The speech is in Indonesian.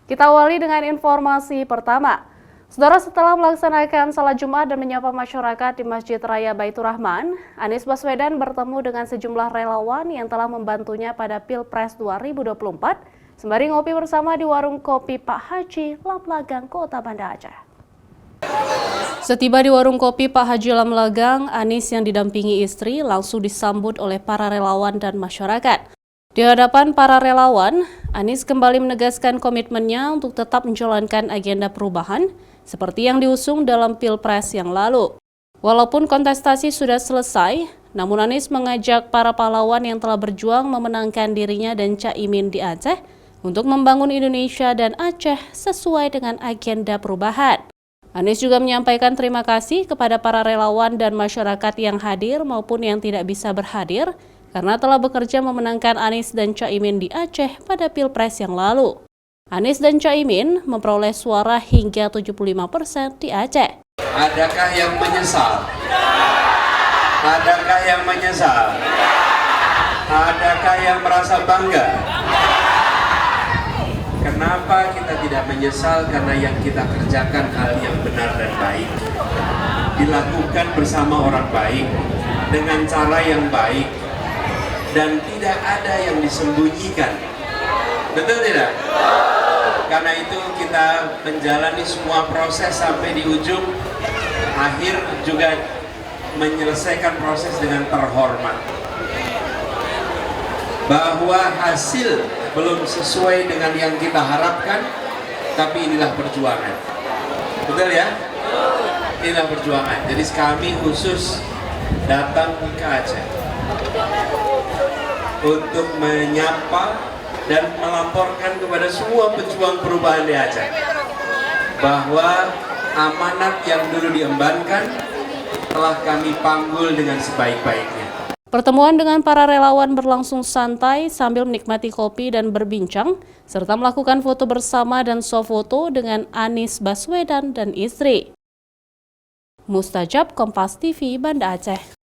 Kita awali dengan informasi pertama. Saudara, setelah melaksanakan salat Jumat dan menyapa masyarakat di Masjid Raya Baitur Rahman, Anies Baswedan bertemu dengan sejumlah relawan yang telah membantunya pada Pilpres 2024, sembari ngopi bersama di warung kopi Pak Haji Lamlagang, Kota Banda Aceh. Setiba di warung kopi Pak Haji Lamlagang, Anies yang didampingi istri langsung disambut oleh para relawan dan masyarakat. Di hadapan para relawan, Anies kembali menegaskan komitmennya untuk tetap menjalankan agenda perubahan seperti yang diusung dalam Pilpres yang lalu. Walaupun kontestasi sudah selesai, namun Anies mengajak para pahlawan yang telah berjuang memenangkan dirinya dan Caimin di Aceh untuk membangun Indonesia dan Aceh sesuai dengan agenda perubahan. Anies juga menyampaikan terima kasih kepada para relawan dan masyarakat yang hadir maupun yang tidak bisa berhadir karena telah bekerja memenangkan Anies dan Caimin di Aceh pada Pilpres yang lalu. Anies dan Caimin memperoleh suara hingga 75% di Aceh. Adakah yang menyesal? Adakah yang menyesal? Adakah yang merasa bangga? Kenapa kita tidak menyesal? Karena yang kita kerjakan hal yang benar dan baik, dilakukan bersama orang baik, dengan cara yang baik, dan tidak ada yang disembunyikan. Betul tidak? Karena itu kita menjalani semua proses sampai di ujung, akhir juga menyelesaikan proses dengan terhormat. Bahwa hasil belum sesuai dengan yang kita harapkan, tapi inilah perjuangan. Betul ya? Inilah perjuangan. Jadi kami khusus datang ke Aceh untuk menyapa dan melaporkan kepada semua pejuang perubahan di Aceh bahwa amanat yang dulu diembankan telah kami panggul dengan sebaik-baiknya. Pertemuan dengan para relawan berlangsung santai sambil menikmati kopi dan berbincang, serta melakukan foto bersama dan swafoto dengan Anies Baswedan dan istri. Mustajab, Kompas TV, Banda Aceh.